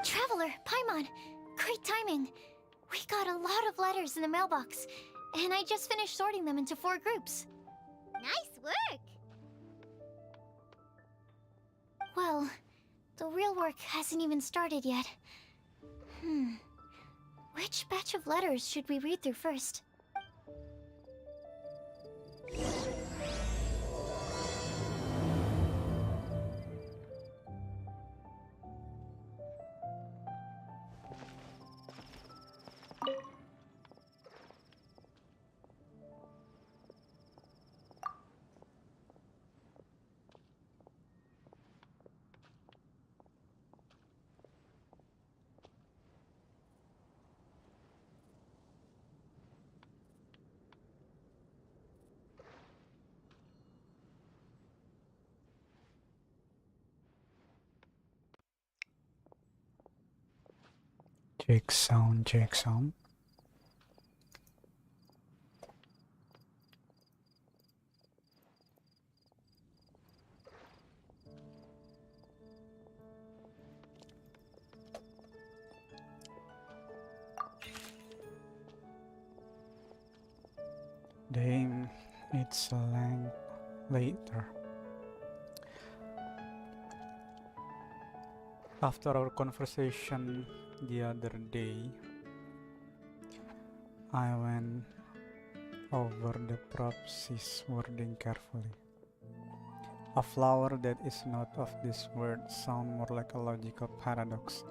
Traveler, Paimon, great timing. We got a lot of letters in the mailbox, and I just finished sorting them into 4 groups. Nice work! Well, the real work hasn't even started yet. Which batch of letters should we read through first? Check sound, check sound. Damn, it's a length later. After our conversation the other day, I went over the prophecy's wording carefully. A flower that is not of this world sounds more like a logical paradox.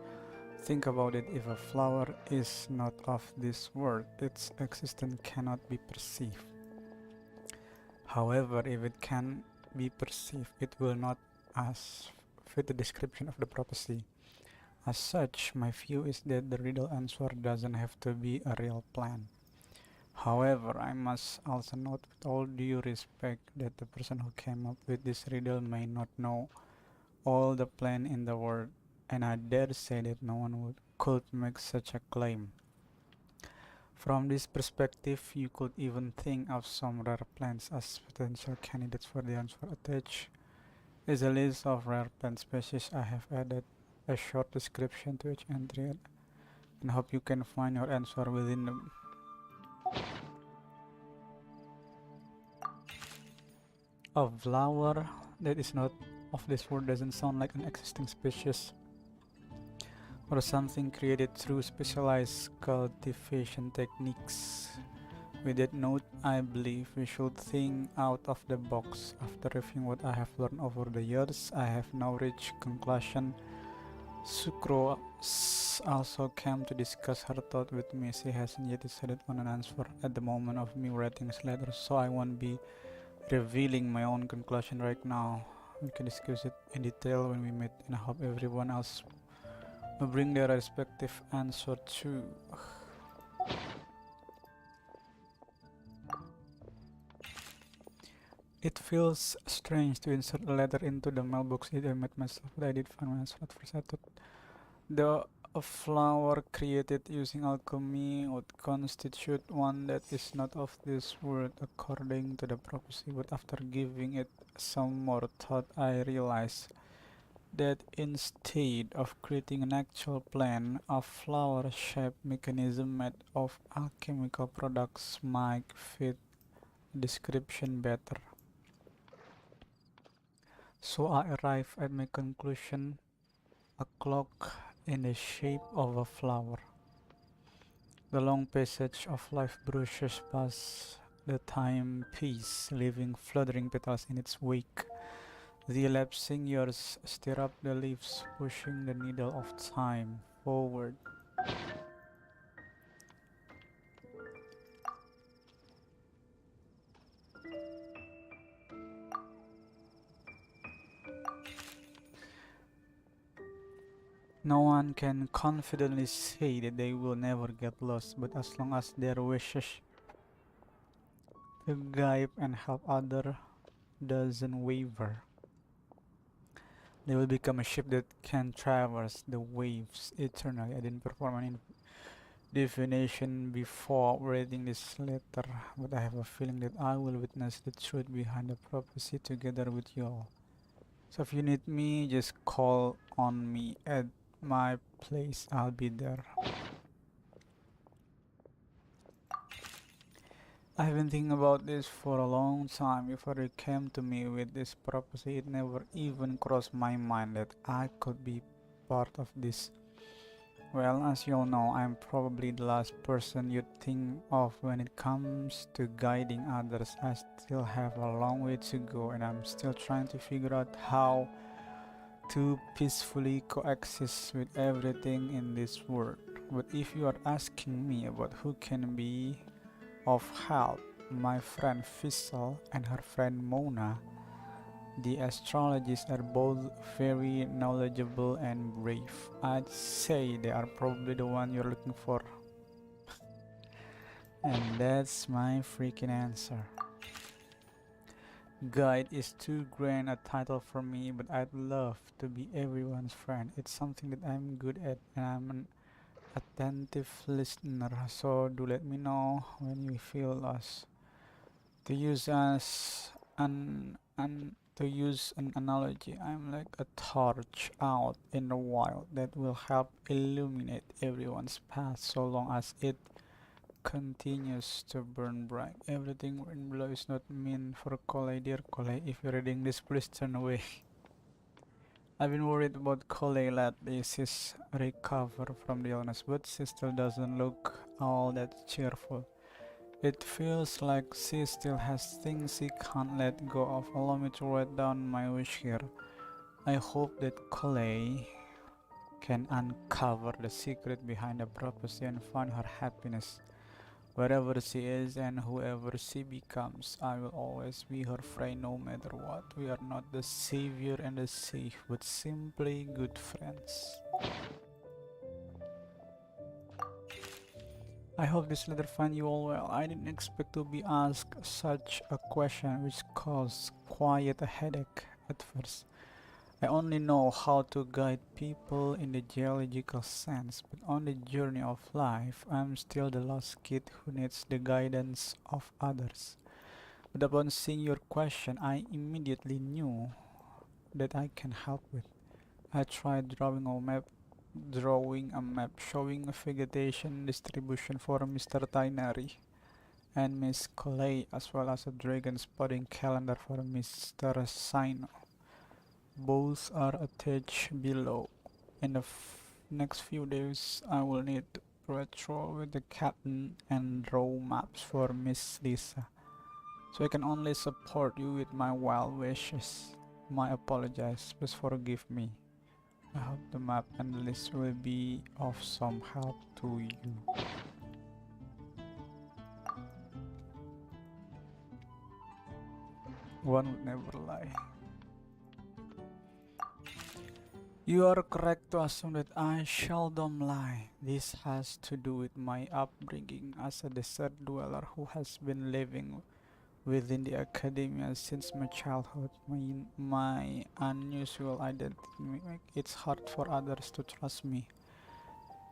Think about it, if a flower is not of this world, its existence cannot be perceived. However, if it can be perceived, it will not as fit the description of the prophecy. As such, my view is that the riddle answer doesn't have to be a real plan. However, I must also note with all due respect that the person who came up with this riddle may not know all the plan in the world, and I dare say that no one could make such a claim. From this perspective, you could even think of some rare plants as potential candidates for the answer. Attached is a list of rare plant species. I have added a short description to each entry and hope you can find your answer within them. A flower that is not of this world doesn't sound like an existing species or something created through specialized cultivation techniques. With that note, I believe we should think out of the box. After reviewing what I have learned over the years, I have now reached conclusion. Sukro also came to discuss her thought with me. She hasn't yet decided on an answer at the moment of me writing this letter, so I won't be revealing my own conclusion right now. We can discuss it in detail when we meet, and I hope everyone else will bring their respective answer too. It feels strange to insert a letter into the mailbox. I met myself, but I did find my answer at first. I thought a flower created using alchemy would constitute one that is not of this world according to the prophecy, but after giving it some more thought, I realized that instead of creating an actual plant, a flower-shaped mechanism made of alchemical products might fit the description better. So I arrived at my conclusion: a clock in the shape of a flower. The long passage of life brushes past the timepiece, leaving fluttering petals in its wake. The elapsing years stir up the leaves, pushing the needle of time forward. No one can confidently say that they will never get lost, but as long as their wishes to guide and help others doesn't waver, they will become a ship that can traverse the waves eternally. I didn't perform any definition before reading this letter, but I have a feeling that I will witness the truth behind the prophecy together with you all. So if you need me, just call on me at my place. I'll be there. I've been thinking about this for a long time. Before you came to me with this prophecy, it never even crossed my mind that I could be part of this. Well, as you all know, I'm probably the last person you'd think of when it comes to guiding others. I still have a long way to go, and I'm still trying to figure out how to peacefully coexist with everything in this world. But if you are asking me about who can be of help, my friend Fissel and her friend Mona, the astrologists, are both very knowledgeable and brave. I'd say they are probably the one you're looking for. And that's my freaking answer. Guide is too grand a title for me, but I'd love to be everyone's friend. It's something that I'm good at, and I'm an attentive listener. So do let me know when you feel lost. To use an analogy, I'm like a torch out in the wild that will help illuminate everyone's path so long as it continues to burn bright. Everything in below is not meant for Kole, dear Kole. If you're reading this, please turn away. I've been worried about Kole lately. She's recovered from the illness, but she still doesn't look all that cheerful. It feels like she still has things she can't let go of. Allow me to write down my wish here. I hope that Kole can uncover the secret behind the prophecy and find her happiness. Wherever she is and whoever she becomes, I will always be her friend no matter what. We are not the savior and the safe, but simply good friends. I hope this letter finds you all well. I didn't expect to be asked such a question, which caused quite a headache at first. I only know how to guide people in the geological sense, but on the journey of life, I'm still the lost kid who needs the guidance of others. But upon seeing your question, I immediately knew that I can help with. I tried drawing a map showing a vegetation distribution for Mr. Tinary and Miss Clay, as well as a dragon spotting calendar for Mr. Sino. Both are attached below. In the next few days, I will need to retro with the captain and draw maps for Miss Lisa. So I can only support you with my wild wishes. My apologies, please forgive me. I hope the map and the list will be of some help to you. One would never lie. You are correct to assume that I seldom lie. This has to do with my upbringing as a desert dweller who has been living within the academia since my childhood. My unusual identity makes it hard for others to trust me.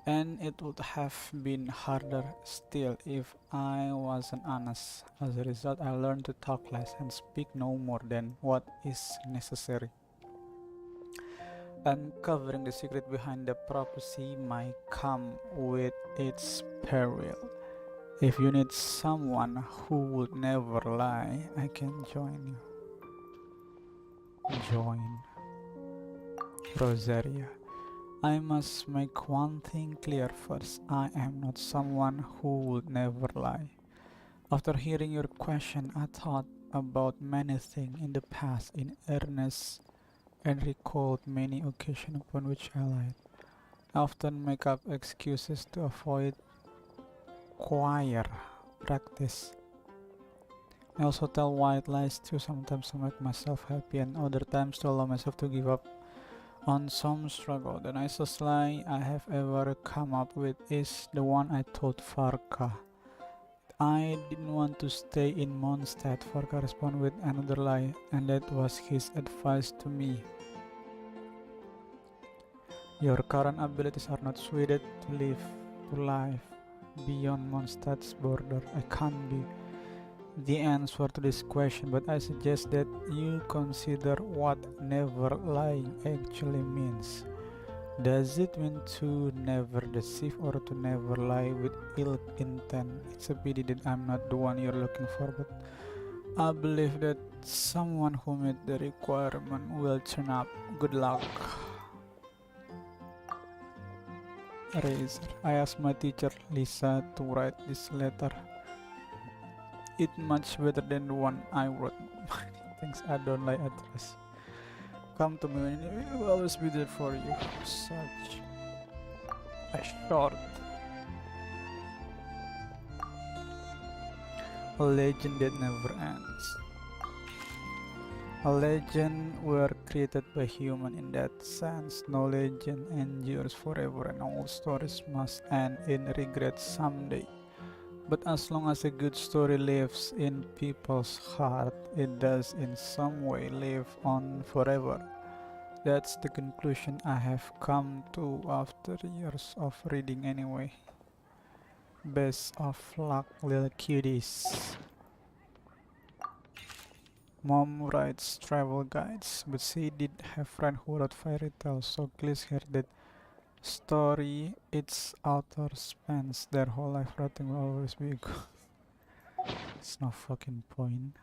And it would have been harder still if I wasn't honest. As a result, I learned to talk less and speak no more than what is necessary. Uncovering the secret behind the prophecy might come with its peril. If you need someone who would never lie, I can join you. Join Rosaria. I must make one thing clear first. I am not someone who would never lie. After hearing your question, I thought about many things in the past in earnest and recalled many occasions upon which I lied. I often make up excuses to avoid choir practice. I also tell white lies too. Sometimes to make myself happy and other times to allow myself to give up On some struggle, the nicest lie I have ever come up with is the one I told Farka. I didn't want to stay in Mondstadt. Farka responded with another lie, and that was his advice to me. Your current abilities are not suited to life beyond Mondstadt's border. I can't be the answer to this question, but I suggest that you consider what never lying actually means. Does it mean to never deceive or to never lie with ill intent? It's a pity that I'm not the one you're looking for, but I believe that someone who met the requirement will turn up. Good luck. Razor. I asked my teacher Lisa to write this letter. It's much better than the one I wrote. Thanks, I don't like address. Come to me, we will always be there for you. Such a short. A legend that never ends. A legend were created by human in that sense. No legend endures forever and all stories must end in regret someday. But as long as a good story lives in people's heart, it does in some way live on forever. That's the conclusion I have come to after years of reading anyway. Best of luck, little cuties. Mom writes travel guides, but she did have friend who wrote fairy tales, so please hear that story. Its author spends their whole life writing will always be good. It's no fucking point.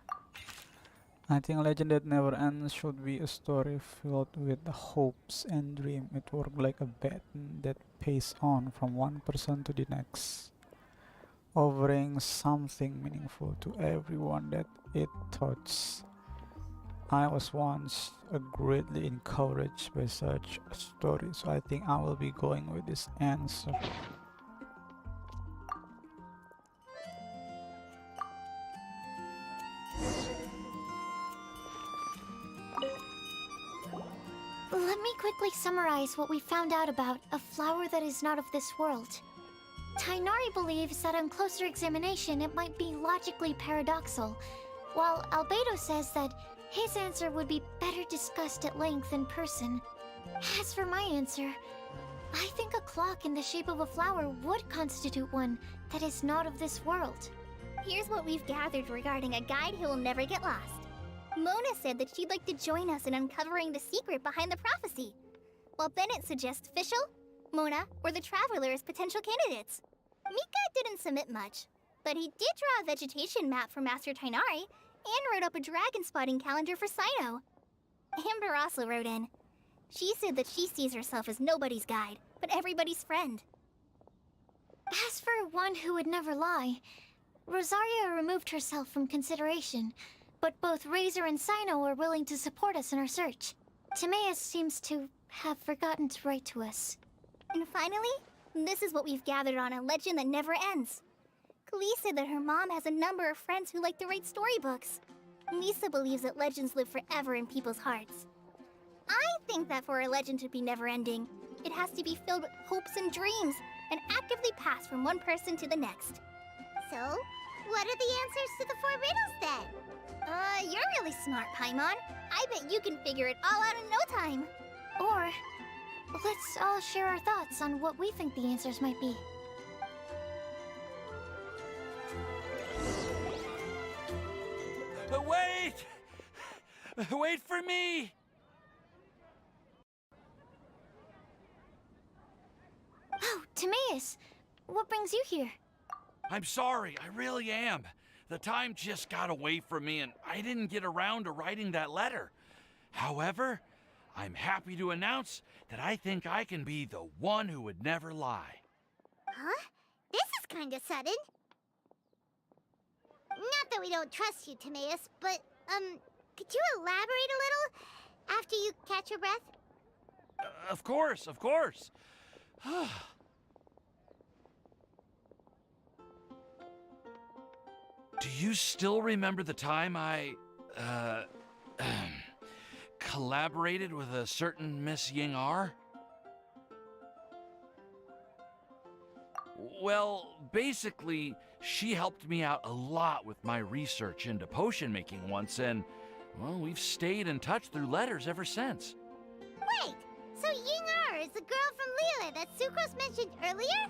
I think a legend that never ends should be a story filled with hopes and dreams. It works like a baton that pays on from one person to the next, offering something meaningful to everyone that it touches. I was once greatly encouraged by such a story, so I think I will be going with this answer. Let me quickly summarize what we found out about a flower that is not of this world. Tainari believes that on closer examination it might be logically paradoxal, while Albedo says that his answer would be better discussed at length in person. As for my answer, I think a clock in the shape of a flower would constitute one that is not of this world. Here's what we've gathered regarding a guide who will never get lost. Mona said that she'd like to join us in uncovering the secret behind the prophecy, while Bennett suggests Fischl, Mona, or the Traveler as potential candidates. Mika didn't submit much, but he did draw a vegetation map for Master Tainari and wrote up a dragon spotting calendar for Sino. Amber also wrote in. She said that she sees herself as nobody's guide, but everybody's friend. As for one who would never lie, Rosaria removed herself from consideration, but both Razor and Sino are willing to support us in our search. Timaeus seems to have forgotten to write to us. And finally, this is what we've gathered on a legend that never ends. Klee said that her mom has a number of friends who like to write storybooks. Lisa believes that legends live forever in people's hearts. I think that for a legend to be never-ending, it has to be filled with hopes and dreams, and actively passed from one person to the next. So, what are the answers to the 4 riddles then? You're really smart, Paimon. I bet you can figure it all out in no time. Or, let's all share our thoughts on what we think the answers might be. Wait! Wait for me! Oh, Timaeus! What brings you here? I'm sorry, I really am. The time just got away from me and I didn't get around to writing that letter. However, I'm happy to announce that I think I can be the one who would never lie. Huh? This is kinda sudden. Not that we don't trust you, Timaeus, but, could you elaborate a little after you catch your breath? Of course, of course. Do you still remember the time I, collaborated with a certain Miss Ying R? Well, basically, she helped me out a lot with my research into potion making once, and, well, we've stayed in touch through letters ever since. Wait, so Ying R is the girl from Liyue that Sucrose mentioned earlier?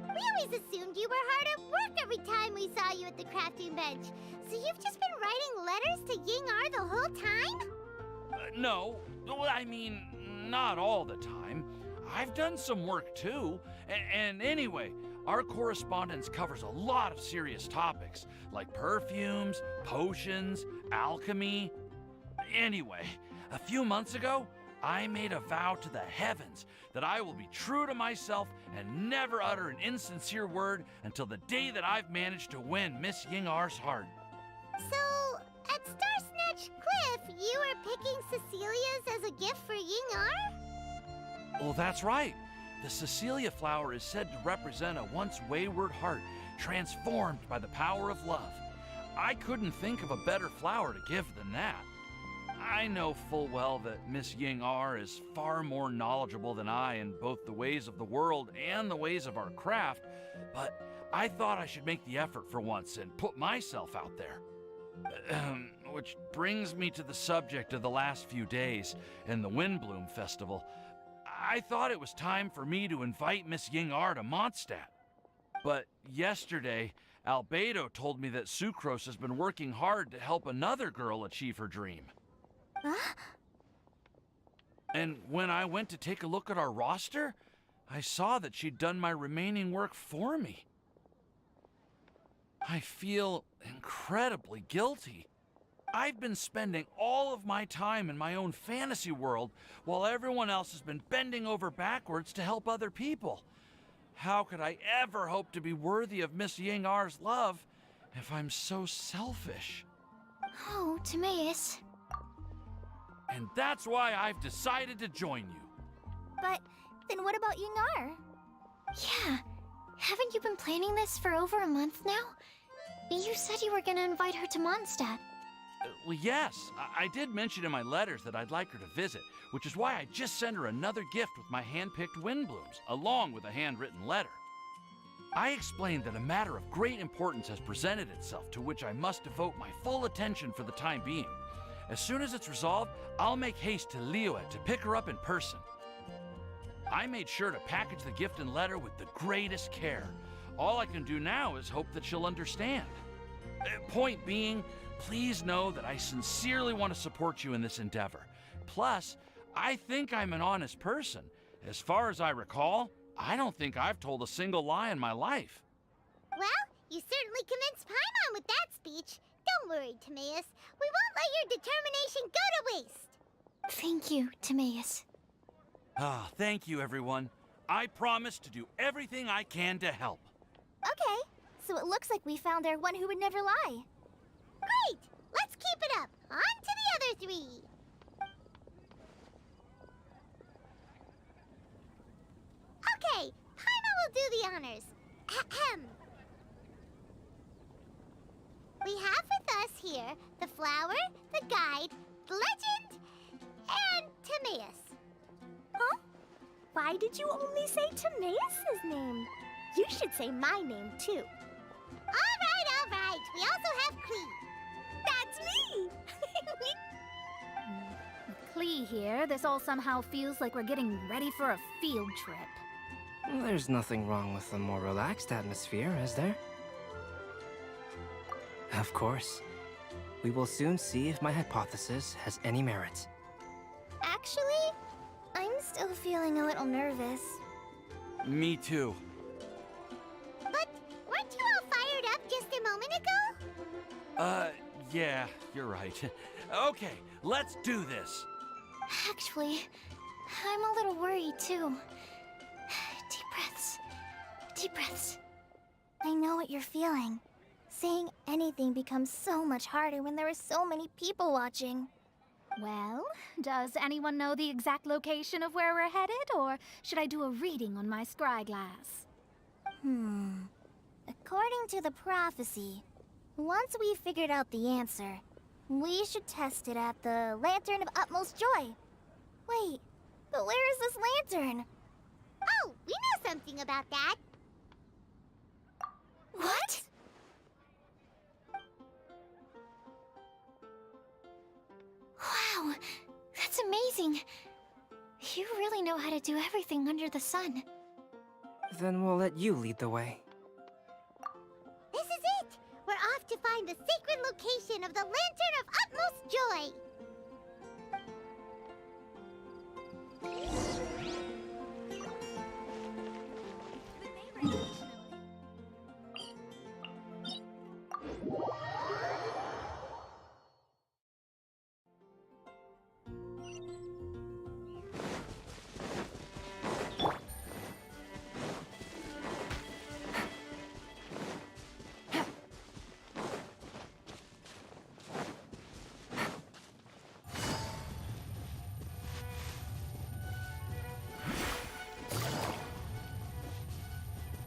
We always assumed you were hard at work every time we saw you at the crafting bench. So you've just been writing letters to Ying R the whole time? No, well, I mean, not all the time. I've done some work too. And anyway, our correspondence covers a lot of serious topics, like perfumes, potions, alchemy. Anyway, a few months ago, I made a vow to the heavens that I will be true to myself and never utter an insincere word until the day that I've managed to win Miss Ying R's heart. So, at Star Snatch Cliff, you were picking Cecilia's as a gift for Ying R? Well, that's right. The Cecilia flower is said to represent a once wayward heart transformed by the power of love. I couldn't think of a better flower to give than that. I know full well that Miss Ying R is far more knowledgeable than I in both the ways of the world and the ways of our craft, but I thought I should make the effort for once and put myself out there. Which brings me to the subject of the last few days and the Windblume Festival. I thought it was time for me to invite Miss Ying R to Mondstadt. But yesterday, Albedo told me that Sucrose has been working hard to help another girl achieve her dream. Huh? And when I went to take a look at our roster, I saw that she'd done my remaining work for me. I feel incredibly guilty. I've been spending all of my time in my own fantasy world while everyone else has been bending over backwards to help other people. How could I ever hope to be worthy of Miss Ying R's love if I'm so selfish? Oh, Timaeus. And that's why I've decided to join you. But then what about Ying R? Yeah. Haven't you been planning this for over a month now? You said you were gonna invite her to Mondstadt. Well, yes, I did mention in my letters that I'd like her to visit, which is why I just sent her another gift with my hand-picked Windblooms, along with a handwritten letter. I explained that a matter of great importance has presented itself to which I must devote my full attention for the time being. As soon as it's resolved, I'll make haste to Liyue to pick her up in person. I made sure to package the gift and letter with the greatest care. All I can do now is hope that she'll understand. Point being, please know that I sincerely want to support you in this endeavor. Plus, I think I'm an honest person. As far as I recall, I don't think I've told a single lie in my life. Well, you certainly convinced Paimon with that speech. Don't worry, Timaeus. We won't let your determination go to waste. Thank you, Timaeus. Ah, thank you, everyone. I promise to do everything I can to help. Okay, so it looks like we found our one who would never lie. Great! Let's keep it up. On to the other three. Okay, Paimon will do the honors. Ahem. We have with us here the flower, the guide, the legend, and Timaeus. Huh? Why did you only say Timaeus' name? You should say my name, too. All right. We also have Klee. That's me! With Klee here, this all somehow feels like we're getting ready for a field trip. There's nothing wrong with a more relaxed atmosphere, is there? Of course. We will soon see if my hypothesis has any merit. Actually, I'm still feeling a little nervous. Me too. But weren't you all fired up just a moment ago? Yeah, you're right. Okay, let's do this. Actually, I'm a little worried too. Deep breaths. Deep breaths. I know what you're feeling. Saying anything becomes so much harder when there are so many people watching. Well, does anyone know the exact location of where we're headed, or should I do a reading on my scry glass? According to the prophecy, once we've figured out the answer, We should test it at the Lantern of Utmost Joy. Wait, but where is this lantern? Oh, we know something about that. What? Wow, that's amazing. You really know how to do everything under the sun. Then we'll let you lead the way. This is it! We're off to find the sacred location of the Lantern of Utmost Joy.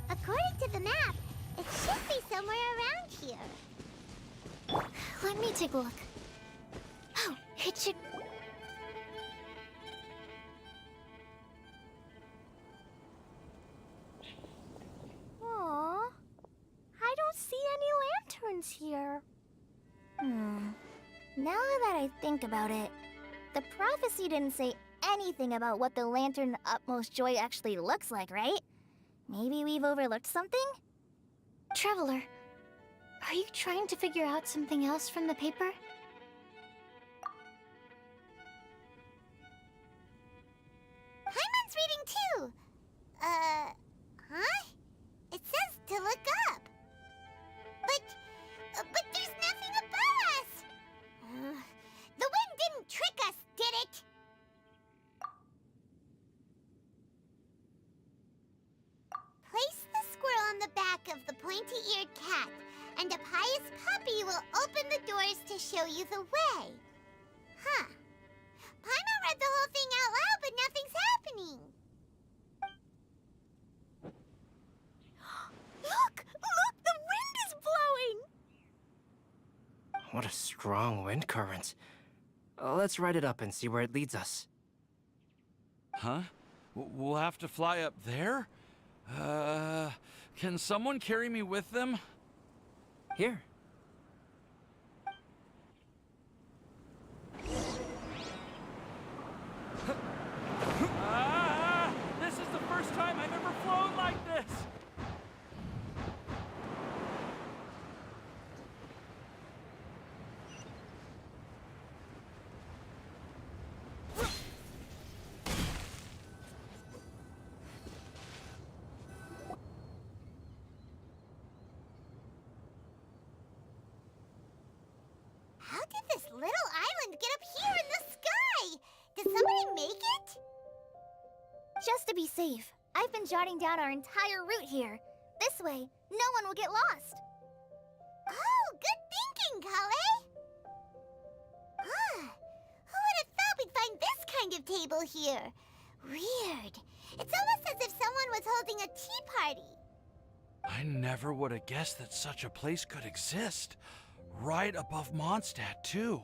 According to the map, it should be somewhere around here. Let me take a look. Oh, it should... Aww. I don't see any lanterns here. Now that I think about it, the prophecy didn't say anything about what the Lantern of Utmost Joy actually looks like, right? Maybe we've overlooked something? Traveler, are you trying to figure out something else from the paper? Paimon's reading too. Huh? It says to look up. But there's nothing above us. The wind didn't trick us, did it? Place the squirrel on the back of the pointy-eared cat, and a pious puppy will open the doors to show you the way. Huh. Paimon read the whole thing out loud, but nothing's happening. Look! Look! The wind is blowing! What a strong wind current. Let's ride it up and see where it leads us. Huh? We'll have to fly up there? Can someone carry me with them? Here. Ah! This is the first time I've ever flown like this! How did this little island get up here in the sky? Did somebody make it? Just to be safe, I've been jotting down our entire route here. This way, no one will get lost. Oh, good thinking, Kale. Who would have thought we'd find this kind of table here? Weird. It's almost as if someone was holding a tea party. I never would have guessed that such a place could exist. Right above Mondstadt, too.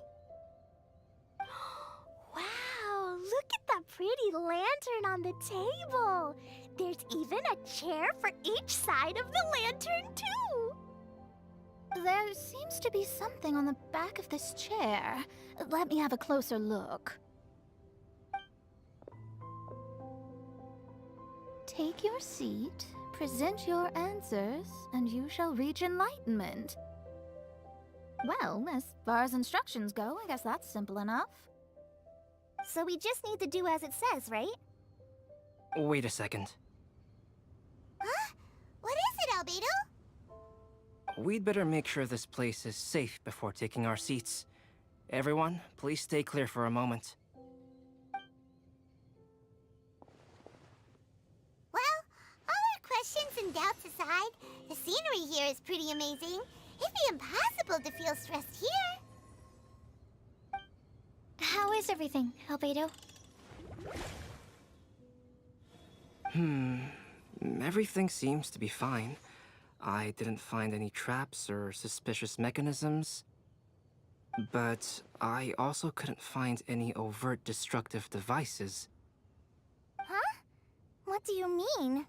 Wow, look at that pretty lantern on the table. There's even a chair for each side of the lantern, too. There seems to be something on the back of this chair. Let me have a closer look. Take your seat, present your answers, and you shall reach enlightenment. Well, as far as instructions go, I guess that's simple enough. So we just need to do as it says, right? Wait a second. Huh? What is it, Albedo? We'd better make sure this place is safe before taking our seats. Everyone, please stay clear for a moment. Well, all our questions and doubts aside, the scenery here is pretty amazing. It'd be impossible to feel stressed here. How is everything, Albedo? Everything seems to be fine. I didn't find any traps or suspicious mechanisms. But I also couldn't find any overt destructive devices. Huh? What do you mean?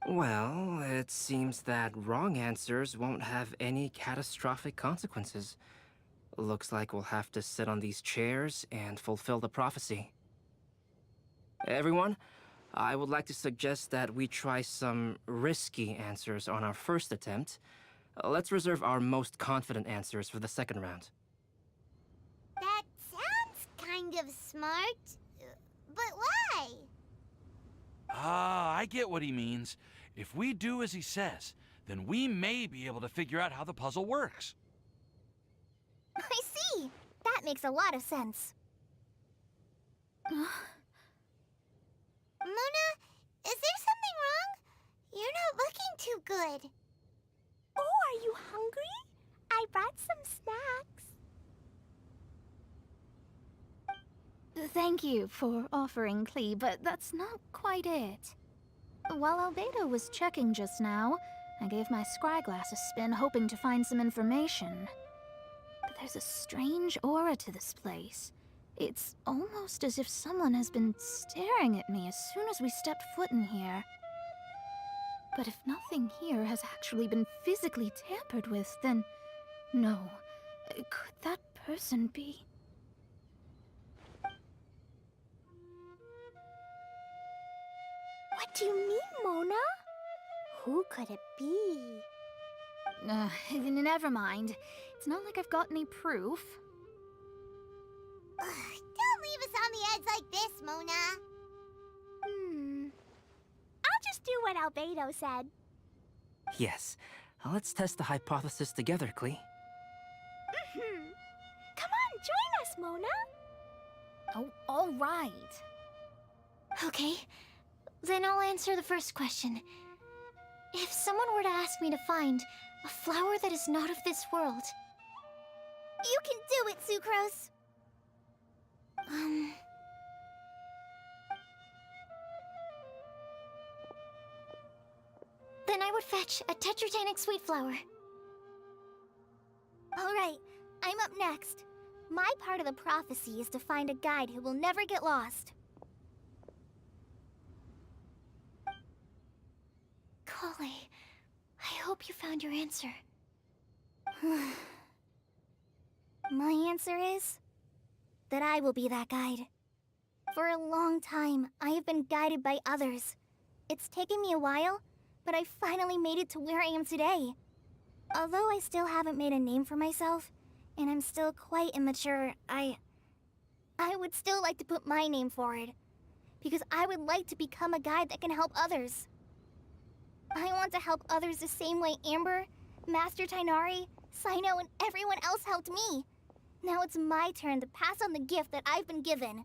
Well, it seems that wrong answers won't have any catastrophic consequences. Looks like we'll have to sit on these chairs and fulfill the prophecy. Everyone, I would like to suggest that we try some risky answers on our first attempt. Let's reserve our most confident answers for the second round. That sounds kind of smart. But why? Ah, I get what he means. If we do as he says, then we may be able to figure out how the puzzle works. I see. That makes a lot of sense. Mona, is there something wrong? You're not looking too good. Oh, are you hungry? I brought some snacks. Thank you for offering, Klee, but that's not quite it. While Albedo was checking just now, I gave my scryglass a spin hoping to find some information. But there's a strange aura to this place. It's almost as if someone has been staring at me as soon as we stepped foot in here. But if nothing here has actually been physically tampered with, then no. Could that person be? What do you mean, Mona? Who could it be? Never mind. It's not like I've got any proof. Don't leave us on the edge like this, Mona. I'll just do what Albedo said. Yes, let's test the hypothesis together, Klee. Come on, join us, Mona. Oh, all right. Okay, then I'll answer the first question. If someone were to ask me to find a flower that is not of this world, You can do it, Sucrose. then I would fetch a tetragenic sweet flower. All right, I'm up next. My part of the prophecy is to find a guide who will never get lost. Kale, I hope you found your answer. My answer is that I will be that guide. For a long time, I have been guided by others. It's taken me a while, but I finally made it to where I am today. Although I still haven't made a name for myself, and I'm still quite immature, I would still like to put my name forward. Because I would like to become a guide that can help others. I want to help others the same way Amber, Master Tighnari, Cyno, and everyone else helped me. Now it's my turn to pass on the gift that I've been given.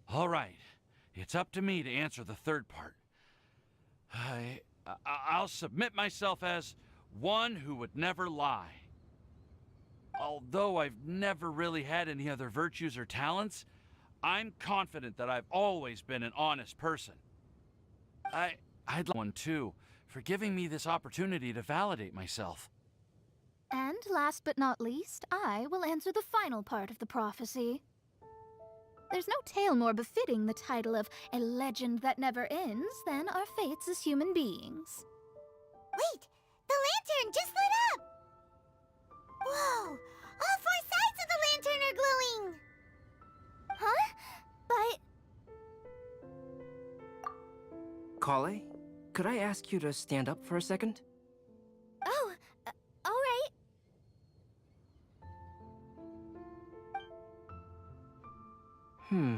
All right, it's up to me to answer the third part. I'll submit myself as one who would never lie. Although I've never really had any other virtues or talents, I'm confident that I've always been an honest person. I'd like one too, for giving me this opportunity to validate myself. And last but not least, I will answer the final part of the prophecy. There's no tale more befitting the title of a legend that never ends than our fates as human beings. Wait! The lantern just lit up! Whoa! All four sides of the lantern are glowing! Huh? But... Kale, could I ask you to stand up for a second? Oh, all right. Huh?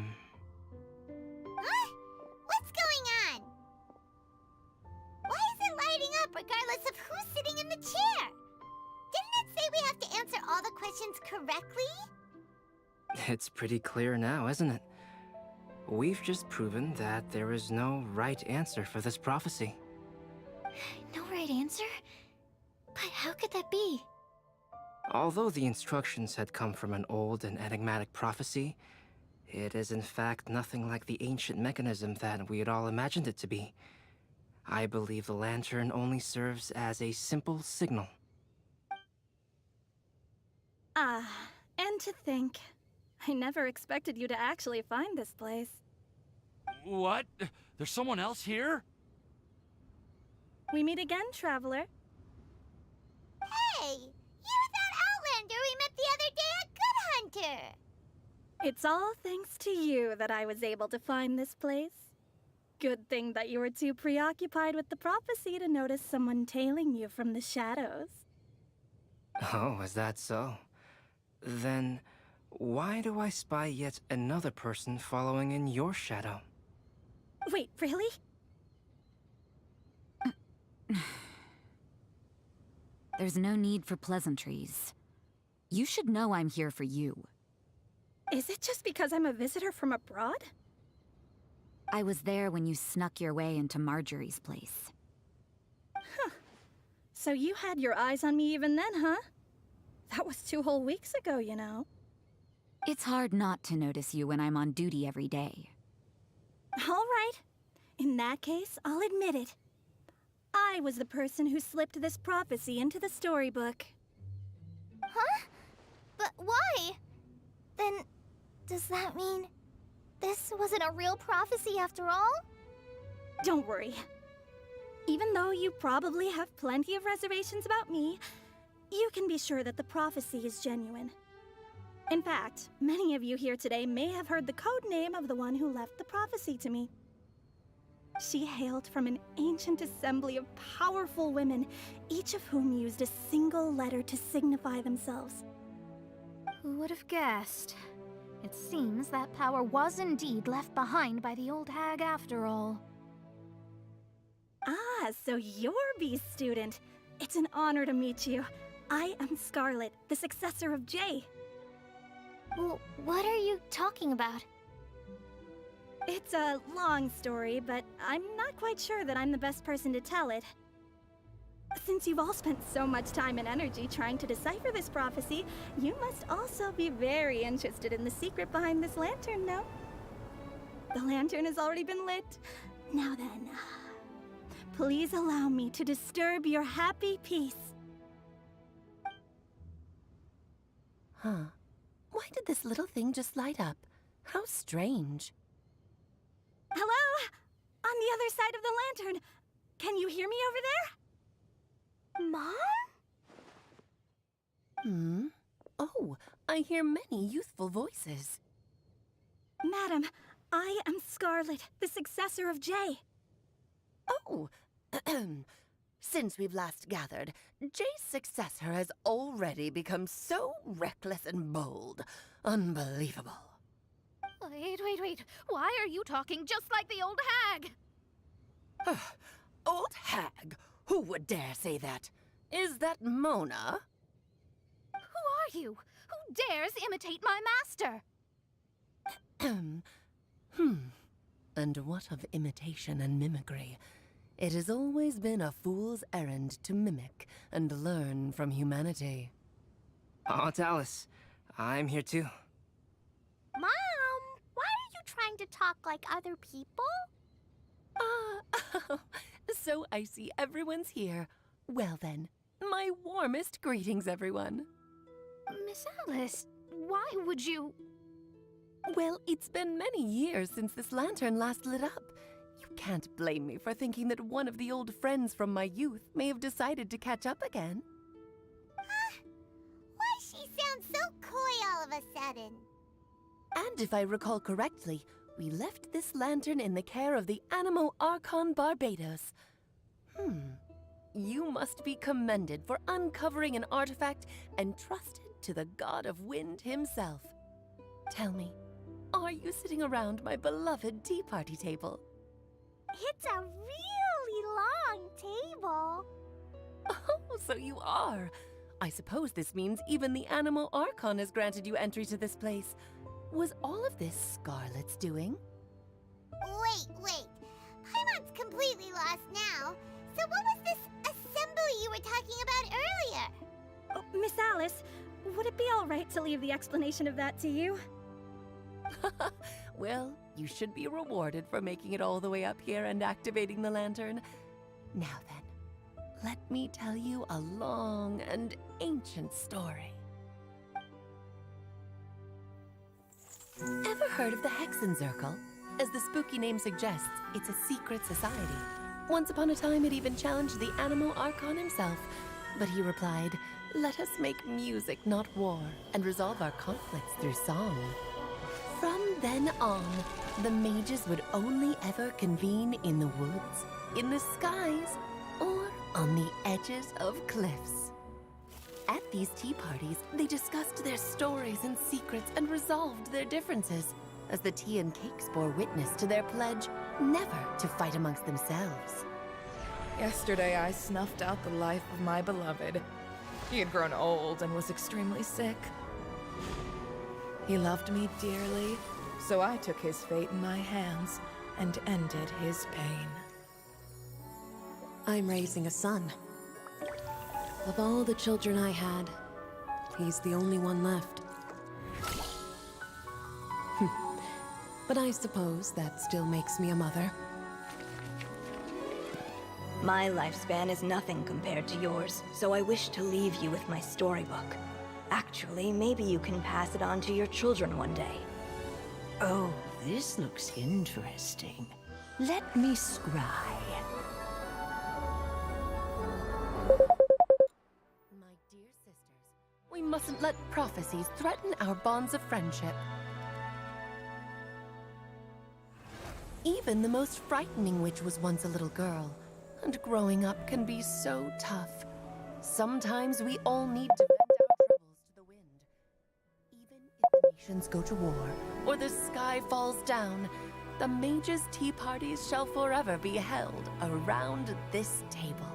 What's going on? Why is it lighting up regardless of who's sitting in the chair? Didn't it say we have to answer all the questions correctly? It's pretty clear now, isn't it? We've just proven that there is no right answer for this prophecy. No right answer? But how could that be? Although the instructions had come from an old and enigmatic prophecy, it is in fact nothing like the ancient mechanism that we had all imagined it to be. I believe the lantern only serves as a simple signal. Ah, and to think, I never expected you to actually find this place. What? There's someone else here? We meet again, traveler. Hey! You're that Outlander we met the other day at Good Hunter! It's all thanks to you that I was able to find this place. Good thing that you were too preoccupied with the prophecy to notice someone tailing you from the shadows. Oh, is that so? Then, why do I spy yet another person following in your shadow? Wait, really? There's no need for pleasantries. You should know I'm here for you. Is it just because I'm a visitor from abroad? I was there when you snuck your way into Marjorie's place. So you had your eyes on me even then, huh? That was 2 whole weeks ago, you know. It's hard not to notice you when I'm on duty every day. All right. In that case, I'll admit it. I was the person who slipped this prophecy into the storybook. Huh? But why? Then, does that mean this wasn't a real prophecy after all? Don't worry. Even though you probably have plenty of reservations about me, you can be sure that the prophecy is genuine. In fact, many of you here today may have heard the code name of the one who left the prophecy to me. She hailed from an ancient assembly of powerful women, each of whom used a single letter to signify themselves. Who would have guessed? It seems that power was indeed left behind by the old hag after all. Ah, so you're B's student. It's an honor to meet you. I am Scarlet, the successor of Jay. Well, what are you talking about? It's a long story, but I'm not quite sure that I'm the best person to tell it. Since you've all spent so much time and energy trying to decipher this prophecy, you must also be very interested in the secret behind this lantern, no? The lantern has already been lit. Now then, please allow me to disturb your happy peace. Huh. Why did this little thing just light up? How strange. Hello? On the other side of the lantern. Can you hear me over there? Mom? Oh, I hear many youthful voices. Madam, I am Scarlet, the successor of Jay. Oh, since we've last gathered, Jay's successor has already become so reckless and bold. Unbelievable. Wait. Why are you talking just like the old hag? Old hag? Who would dare say that? Is that Mona? Who are you? Who dares imitate my master? And what of imitation and mimicry? It has always been a fool's errand to mimic and learn from humanity. Aunt Alice, I'm here too. Mom, why are you trying to talk like other people? So I see everyone's here. Well then, my warmest greetings, everyone. Miss Alice, why would you... Well, it's been many years since this lantern last lit up. You can't blame me for thinking that one of the old friends from my youth may have decided to catch up again. Why she sounds so coy all of a sudden? And if I recall correctly, we left this lantern in the care of the Animo Archon Barbados. You must be commended for uncovering an artifact entrusted to the god of wind himself. Tell me, are you sitting around my beloved tea party table? It's a really long table. Oh, so you are. I suppose this means even the Animo Archon has granted you entry to this place. Was all of this Scarlet's doing? Wait. Paimon's completely lost now. So what was this assembly you were talking about earlier? Oh, Miss Alice, would it be all right to leave the explanation of that to you? Well, you should be rewarded for making it all the way up here and activating the lantern. Now then, let me tell you a long and ancient story. Ever heard of the Hexenzirkel? As the spooky name suggests, it's a secret society. Once upon a time, it even challenged the Animal Archon himself. But he replied, "Let us make music, not war, and resolve our conflicts through song." From then on, the mages would only ever convene in the woods, in the skies, or on the edges of cliffs. At these tea parties, they discussed their stories and secrets and resolved their differences, as the tea and cakes bore witness to their pledge never to fight amongst themselves. Yesterday, I snuffed out the life of my beloved. He had grown old and was extremely sick. He loved me dearly, so I took his fate in my hands and ended his pain. I'm raising a son. Of all the children I had, he's the only one left. But I suppose that still makes me a mother. My lifespan is nothing compared to yours, so I wish to leave you with my storybook. Actually, maybe you can pass it on to your children one day. Oh, this looks interesting. Let me scry. My dear sisters, we mustn't let prophecies threaten our bonds of friendship. Even the most frightening witch was once a little girl, and growing up can be so tough. Sometimes we all need to vent our troubles to the wind. Even if the nations go to war, or the sky falls down, the mages' tea parties shall forever be held around this table.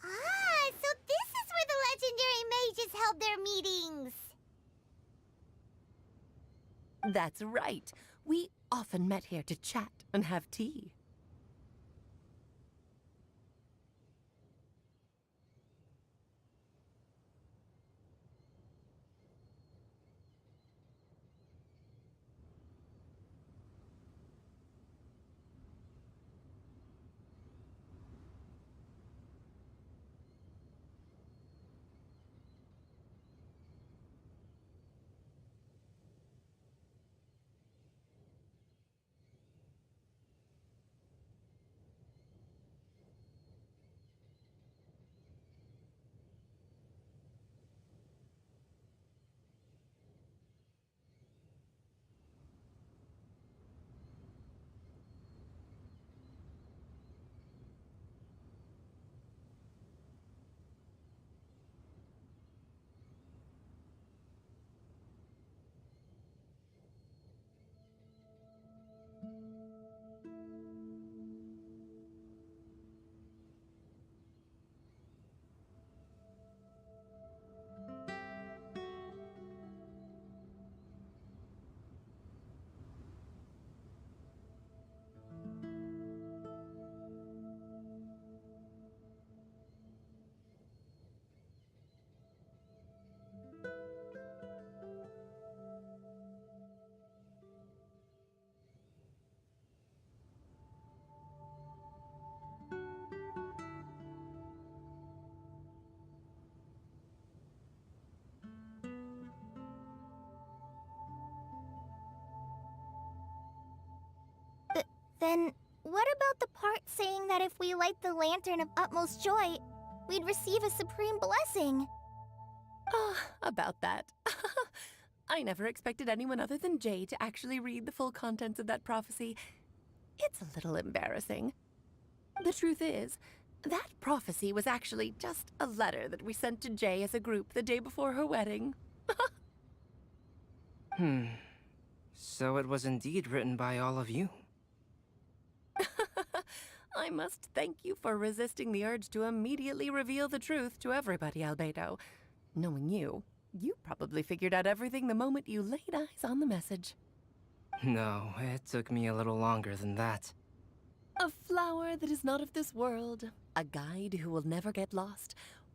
Ah, so this is where the legendary mages held their meetings. That's right. We often met here to chat and have tea. Then, what about the part saying that if we light the lantern of utmost joy, we'd receive a supreme blessing? About that. I never expected anyone other than Jay to actually read the full contents of that prophecy. It's a little embarrassing. The truth is, that prophecy was actually just a letter that we sent to Jay as a group the day before her wedding. So it was indeed written by all of you. I must thank you for resisting the urge to immediately reveal the truth to everybody, Albedo. Knowing you, you probably figured out everything the moment you laid eyes on the message. No, it took me a little longer than that. A flower that is not of this world, a guide who will never get lost,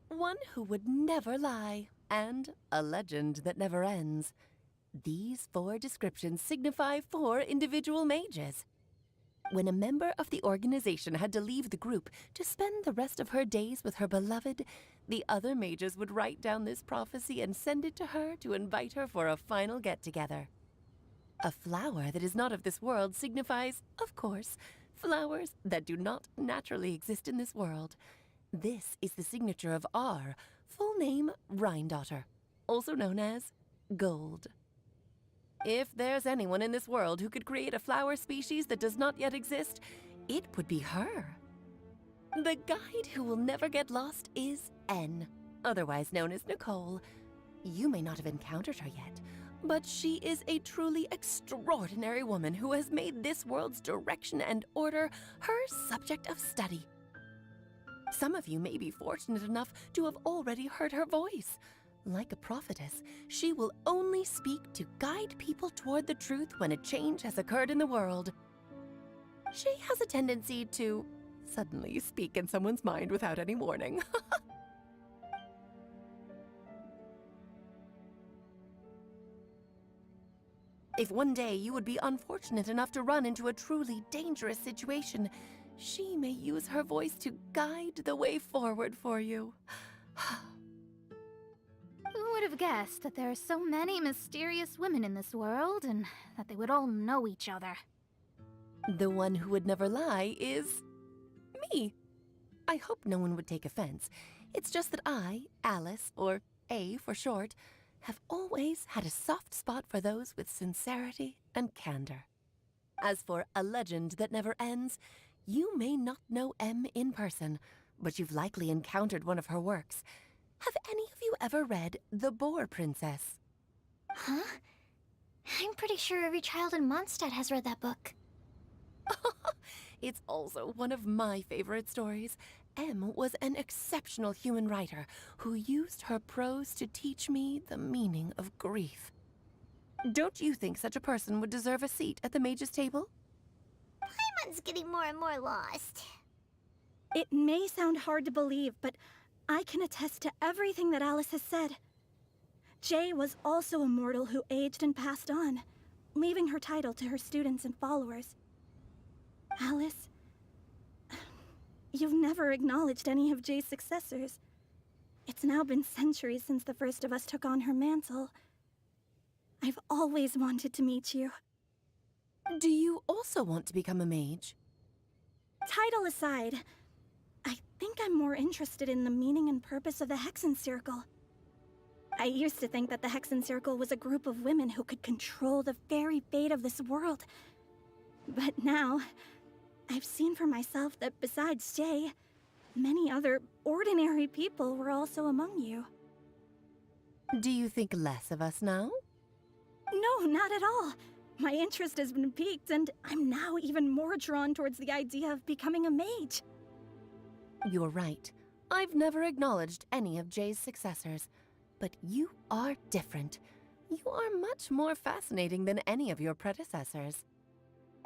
one who would never lie, and a legend that never ends. These 4 descriptions signify 4 individual mages. When a member of the organization had to leave the group to spend the rest of her days with her beloved, the other mages would write down this prophecy and send it to her to invite her for a final get-together. A flower that is not of this world signifies, of course, flowers that do not naturally exist in this world. This is the signature of our full name, Rhine-daughter, also known as Gold. If there's anyone in this world who could create a flower species that does not yet exist, it would be her. The guide who will never get lost is N, otherwise known as Nicole. You may not have encountered her yet, but she is a truly extraordinary woman who has made this world's direction and order her subject of study. Some of you may be fortunate enough to have already heard her voice. Like a prophetess, she will only speak to guide people toward the truth when a change has occurred in the world. She has a tendency to suddenly speak in someone's mind without any warning. If one day you would be unfortunate enough to run into a truly dangerous situation, she may use her voice to guide the way forward for you. Who would have guessed that there are so many mysterious women in this world and that they would all know each other? The one who would never lie is me. I hope no one would take offense. It's just that I, Alice, or A for short, have always had a soft spot for those with sincerity and candor. As for a legend that never ends, you may not know M in person, but you've likely encountered one of her works. Have any of you ever read The Boar Princess? Huh? I'm pretty sure every child in Mondstadt has read that book. It's also one of my favorite stories. M was an exceptional human writer who used her prose to teach me the meaning of grief. Don't you think such a person would deserve a seat at the mage's table? Paimon's getting more and more lost. It may sound hard to believe, but I can attest to everything that Alice has said. Jay was also a mortal who aged and passed on, leaving her title to her students and followers. Alice, you've never acknowledged any of Jay's successors. It's now been centuries since the first of us took on her mantle. I've always wanted to meet you. Do you also want to become a mage? Title aside, I think I'm more interested in the meaning and purpose of the Hexen Circle. I used to think that the Hexen Circle was a group of women who could control the very fate of this world. But now, I've seen for myself that besides Jay, many other ordinary people were also among you. Do you think less of us now? No, not at all. My interest has been piqued, and I'm now even more drawn towards the idea of becoming a mage. You're right. I've never acknowledged any of Jay's successors. But you are different. You are much more fascinating than any of your predecessors.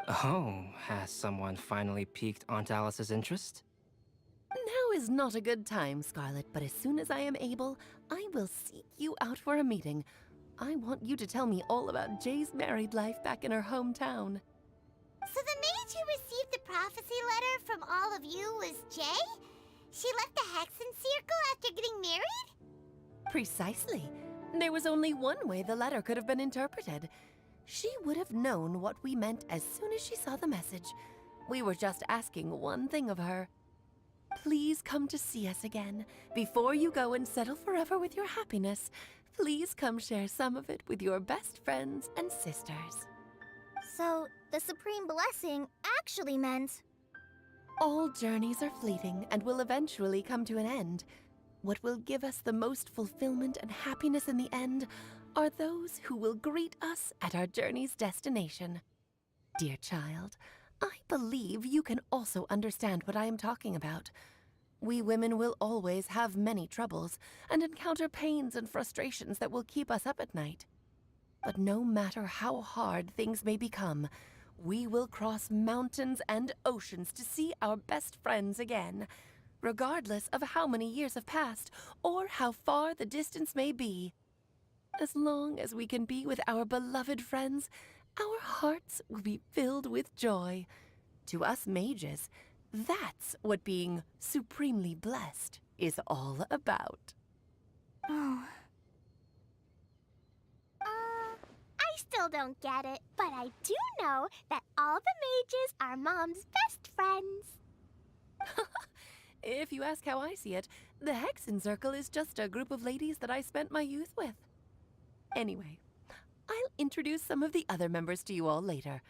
Oh, has someone finally piqued Aunt Alice's interest? Now is not a good time, Scarlet, but as soon as I am able, I will seek you out for a meeting. I want you to tell me all about Jay's married life back in her hometown. So the mage who received the prophecy letter from all of you was Jay? She left the Hexen Circle after getting married? Precisely. There was only one way the letter could have been interpreted. She would have known what we meant as soon as she saw the message. We were just asking one thing of her. Please come to see us again. Before you go and settle forever with your happiness, please come share some of it with your best friends and sisters. So, the Supreme Blessing actually meant... All journeys are fleeting and will eventually come to an end. What will give us the most fulfillment and happiness in the end are those who will greet us at our journey's destination. Dear child, I believe you can also understand what I am talking about. We women will always have many troubles and encounter pains and frustrations that will keep us up at night. But no matter how hard things may become, we will cross mountains and oceans to see our best friends again, regardless of how many years have passed or how far the distance may be. As long as we can be with our beloved friends, our hearts will be filled with joy. To us mages, that's what being supremely blessed is all about. Oh. I still don't get it, but I do know that all the mages are Mom's best friends. If you ask how I see it, the Hexen Circle is just a group of ladies that I spent my youth with. Anyway, I'll introduce some of the other members to you all later.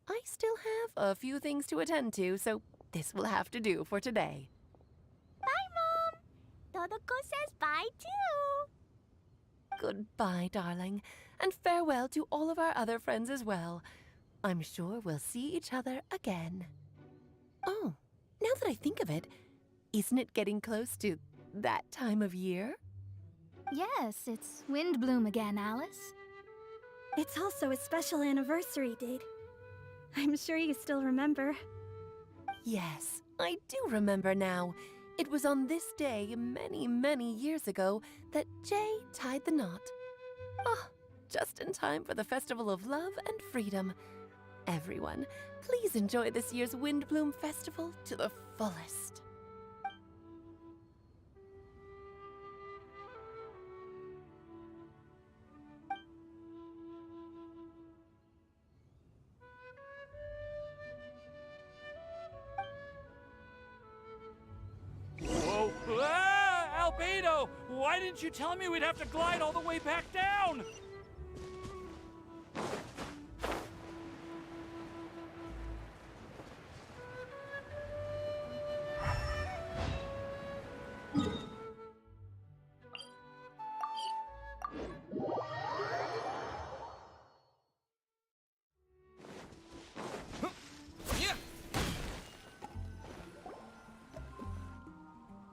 I still have a few things to attend to, so this will have to do for today. Bye, Mom. Todoko says bye, too. Goodbye, darling, and farewell to all of our other friends as well. I'm sure we'll see each other again. Oh, now that I think of it, isn't it getting close to that time of year? Yes, it's Windblume again, Alice. It's also a special anniversary date. I'm sure you still remember. Yes, I do remember now. It was on this day many, many years ago that Jay tied the knot. Ah, just in time for the Festival of Love and Freedom. Everyone, please enjoy this year's Windblume Festival to the fullest. Whoa! Ah! Albedo! Why didn't you tell me we'd have to glide all the way back down?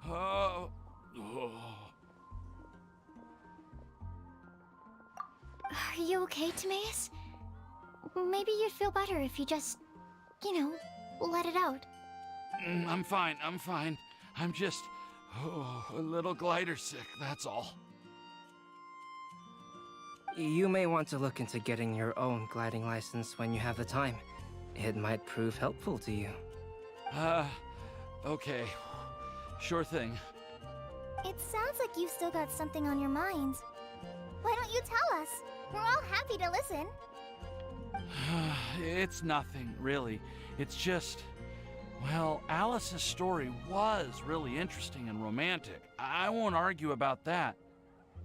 Oh. Are you okay, Timaeus? Maybe you'd feel better if you just, let it out. I'm fine, I'm fine. I'm just, a little glider sick, that's all. You may want to look into getting your own gliding license when you have the time. It might prove helpful to you. Okay. Sure thing. It sounds like you've still got something on your mind. Why don't you tell us? We're all happy to listen. It's nothing, really. It's just, well, Alice's story was really interesting and romantic. I won't argue about that.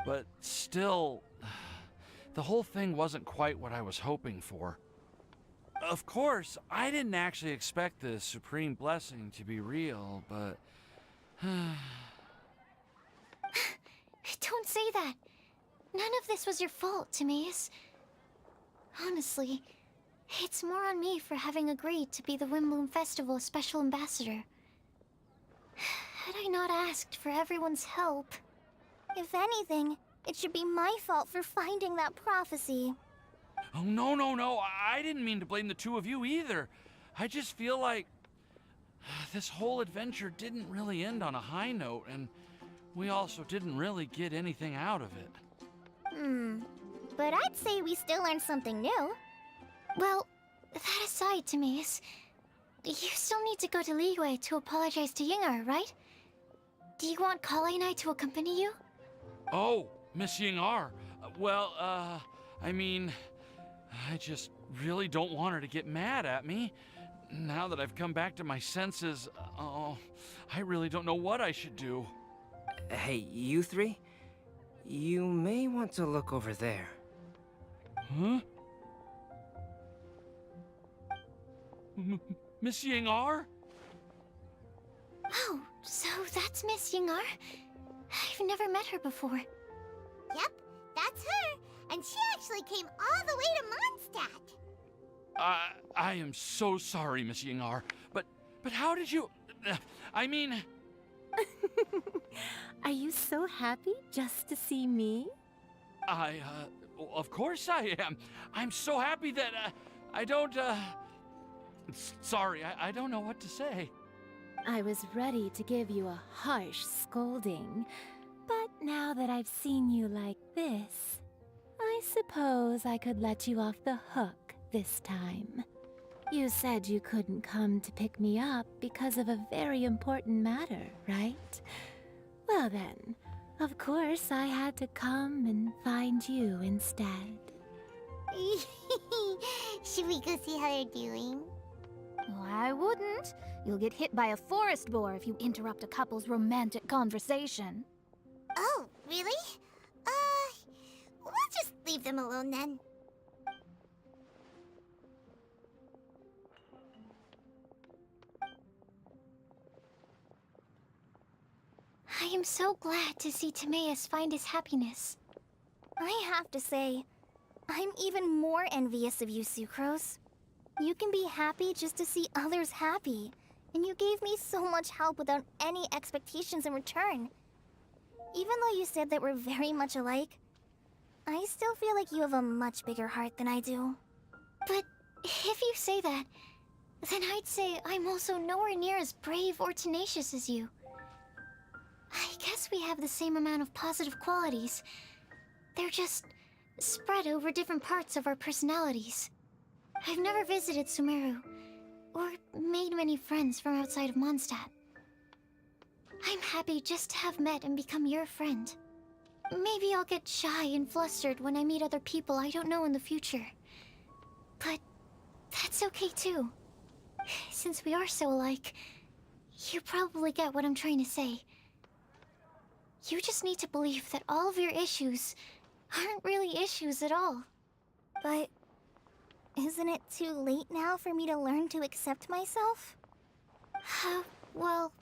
But still, the whole thing wasn't quite what I was hoping for. Of course, I didn't actually expect the supreme blessing to be real, but... Don't say that. None of this was your fault, Timaeus. Honestly, it's more on me for having agreed to be the Windblume Festival's special ambassador. Had I not asked for everyone's help... If anything, it should be my fault for finding that prophecy. Oh, no, I didn't mean to blame the two of you either. I just feel like this whole adventure didn't really end on a high note, and we also didn't really get anything out of it. But I'd say we still learned something new. Well, that aside, Timaeus, you still need to go to Liyue to apologize to Yingar, right? Do you want Kale and I to accompany you? Oh, Miss Yingar. Well, I mean, I just really don't want her to get mad at me. Now that I've come back to my senses, I really don't know what I should do. Hey, you three? You may want to look over there. Huh? Miss Yingar? Oh, so that's Miss Yingar? I've never met her before. Yep, that's her. And she actually came all the way to Mondstadt. I am so sorry, Miss Yingar. But how did you... I mean... Are you so happy just to see me? Of course I am. I'm so happy that, I don't, sorry, I don't know what to say. I was ready to give you a harsh scolding, but now that I've seen you like this, I suppose I could let you off the hook this time. You said you couldn't come to pick me up because of a very important matter, right? Well then, of course I had to come and find you instead. Should we go see how they're doing? Oh, I wouldn't. You'll get hit by a forest boar if you interrupt a couple's romantic conversation. Oh, really? We'll just leave them alone then. I am so glad to see Timaeus find his happiness. I have to say, I'm even more envious of you, Sucrose. You can be happy just to see others happy, and you gave me so much help without any expectations in return. Even though you said that we're very much alike, I still feel like you have a much bigger heart than I do. But if you say that, then I'd say I'm also nowhere near as brave or tenacious as you. I guess we have the same amount of positive qualities. They're just spread over different parts of our personalities. I've never visited Sumeru, or made many friends from outside of Mondstadt. I'm happy just to have met and become your friend. Maybe I'll get shy and flustered when I meet other people I don't know in the future. But that's okay too. Since we are so alike, you probably get what I'm trying to say. You just need to believe that all of your issues aren't really issues at all. But isn't it too late now for me to learn to accept myself? Well...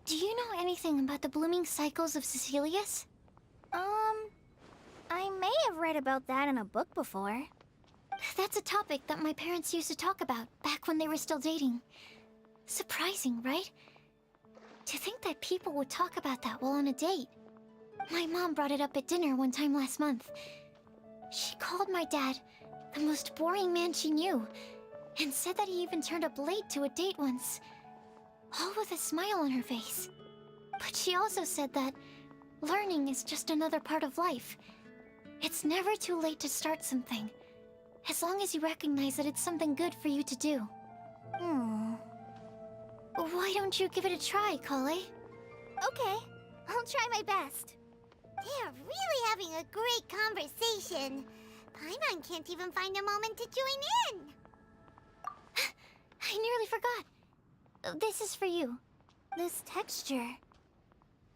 Do you know anything about the blooming cycles of Cecilius? I may have read about that in a book before. That's a topic that my parents used to talk about back when they were still dating. Surprising, right? To think that people would talk about that while on a date. My mom brought it up at dinner one time last month. She called my dad the most boring man she knew, and said that he even turned up late to a date once, all with a smile on her face. But she also said that learning is just another part of life. It's never too late to start something, as long as you recognize that it's something good for you to do. Why don't you give it a try, Kale? Okay, I'll try my best. They're really having a great conversation. Paimon can't even find a moment to join in. I nearly forgot. This is for you. This texture.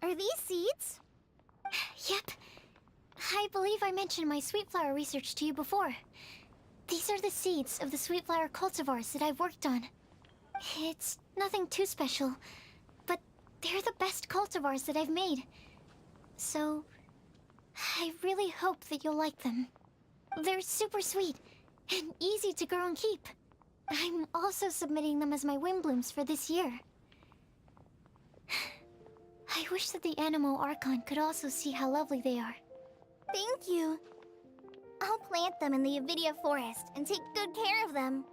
Are these seeds? Yep. I believe I mentioned my sweet flower research to you before. These are the seeds of the sweet flower cultivars that I've worked on. It's nothing too special, but they're the best cultivars that I've made. So, I really hope that you'll like them. They're super sweet and easy to grow and keep. I'm also submitting them as my Windblooms for this year. I wish that the Animo Archon could also see how lovely they are. Thank you. I'll plant them in the Avidia forest and take good care of them.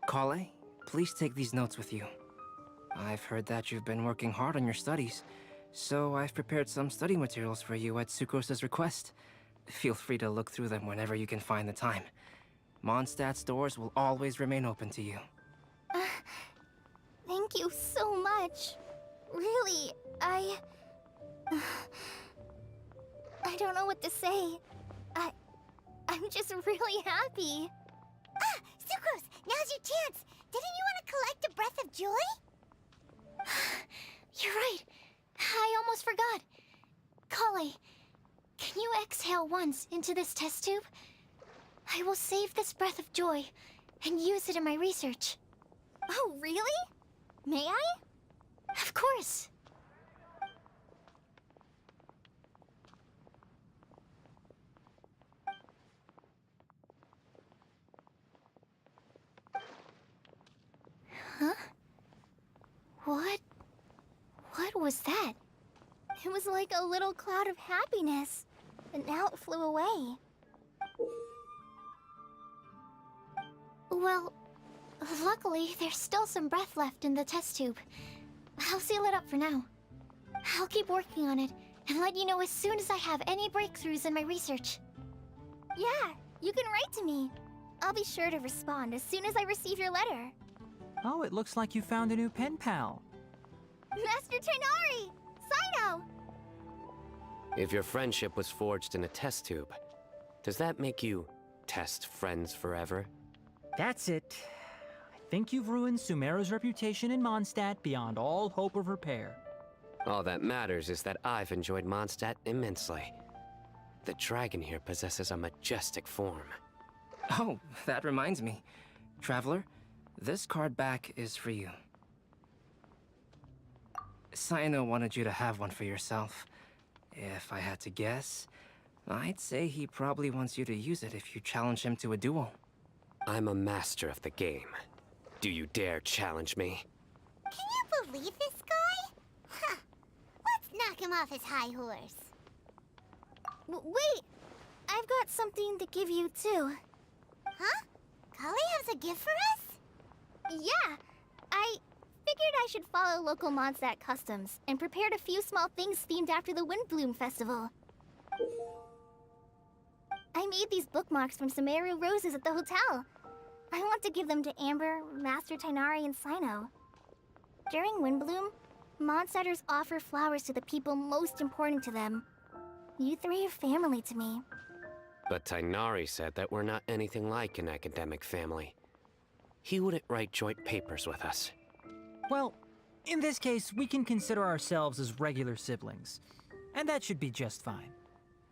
Kale, please take these notes with you. I've heard that you've been working hard on your studies, so I've prepared some study materials for you at Sucrose's request. Feel free to look through them whenever you can find the time. Mondstadt's doors will always remain open to you. Thank you so much. Really, I don't know what to say. I'm just really happy. Sucrose, now's your chance. Didn't you want to collect a breath of joy? You're right. I almost forgot. Kale, can you exhale once into this test tube? I will save this breath of joy and use it in my research. Oh, really? May I? Of course. Huh? What was that? It was like a little cloud of happiness, but now it flew away. Well, luckily, there's still some breath left in the test tube. I'll seal it up for now. I'll keep working on it and let you know as soon as I have any breakthroughs in my research. Yeah, you can write to me. I'll be sure to respond as soon as I receive your letter. Oh, it looks like you found a new pen pal. Master Tainari! Sino! If your friendship was forged in a test tube, does that make you test friends forever? That's it. I think you've ruined Sumeru's reputation in Mondstadt beyond all hope of repair. All that matters is that I've enjoyed Mondstadt immensely. The dragon here possesses a majestic form. Oh, that reminds me. Traveler, this card back is for you. Sino wanted you to have one for yourself. If I had to guess, I'd say he probably wants you to use it if you challenge him to a duel. I'm a master of the game. Do you dare challenge me? Can you believe this guy? Huh. Let's knock him off his high horse. Wait! I've got something to give you, too. Huh? Kali has a gift for us? Yeah! I figured I should follow local Mondstadt customs and prepared a few small things themed after the Windblume festival. I made these bookmarks from Sumeru roses at the hotel. I want to give them to Amber, Master Tainari, and Sino. During Windblume, Mondstadters offer flowers to the people most important to them. You three are family to me. But Tainari said that we're not anything like an academic family. He wouldn't write joint papers with us. Well, in this case, we can consider ourselves as regular siblings. And that should be just fine.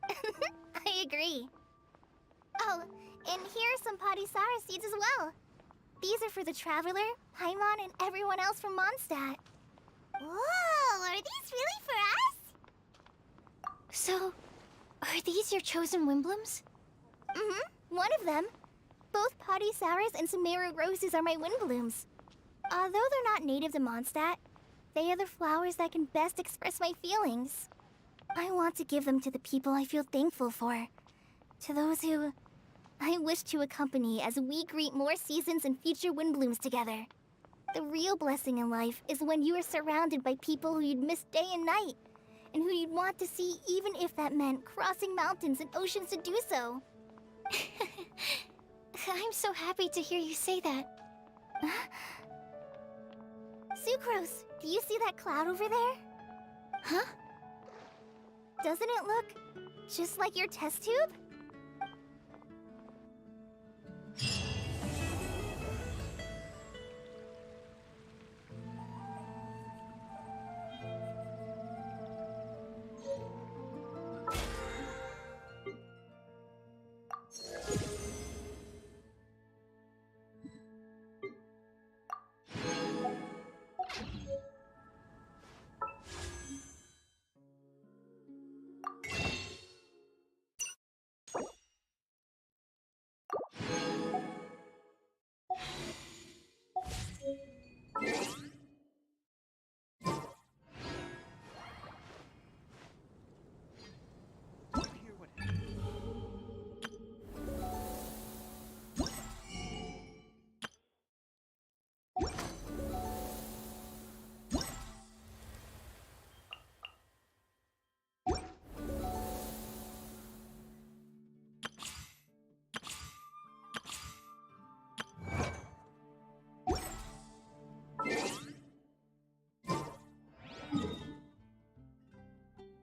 I agree. Oh, and here are some Padisara seeds as well. These are for the Traveler, Paimon, and everyone else from Mondstadt. Whoa, are these really for us? So, are these your chosen Windblooms? Mm-hmm, one of them. Both Padisaras and Sumeru roses are my Windblooms. Although they're not native to Mondstadt, they are the flowers that can best express my feelings. I want to give them to the people I feel thankful for. To those who I wish to accompany as we greet more seasons and future Windblooms together. The real blessing in life is when you are surrounded by people who you'd miss day and night, and who you'd want to see even if that meant crossing mountains and oceans to do so. I'm so happy to hear you say that. Sucrose, do you see that cloud over there? Huh? Doesn't it look just like your test tube?